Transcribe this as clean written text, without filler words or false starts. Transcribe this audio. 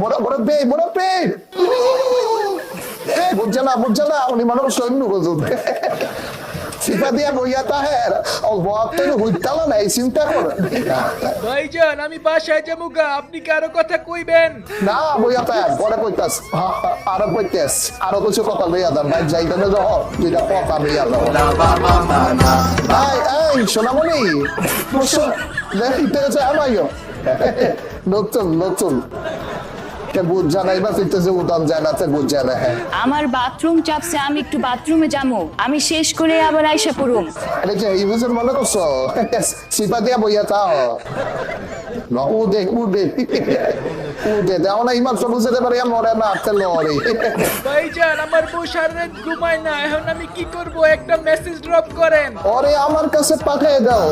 বড় পে বুঝছে না উনি মানুষ সৈন্য বুঝুন সিপা দিয়া বইয়া তাহের অল্প হইতালা নাই চিন্তা করে ভাইজান আমি বাসায় যাবো গা, আপনি কারো কথা কইবেন না বইয়া তাহের পরে কইতাস আরো কইতেস আরো কিছু কথা লইয়া দাম ভাই যাইবেন যহ দুইটা কথা লইয়া দাও এই সোনামণি দেখতে গেছে আমাইও নতুন বুঝা নাই বা ফিরতেছে উদান যায় না বুঝা না হ্যাঁ আমার বাথরুম চাপছে, আমি একটু বাথরুমে যাবো, আমি শেষ করে আবার আইসা পড়ুম। এটা যে এই বুঝের মনে করছো সিপা দিয়া বইয়া তাও উদে দাও না ইমান সব বুঝতে পারে মরে না আতে লরে ভাইজান আমার বউ সারা রাত ঘুমায় না, এখন আমি কি করব? একটা মেসেজ ড্রপ করেন। ওরে আমার কাছে পাঠিয়ে দাও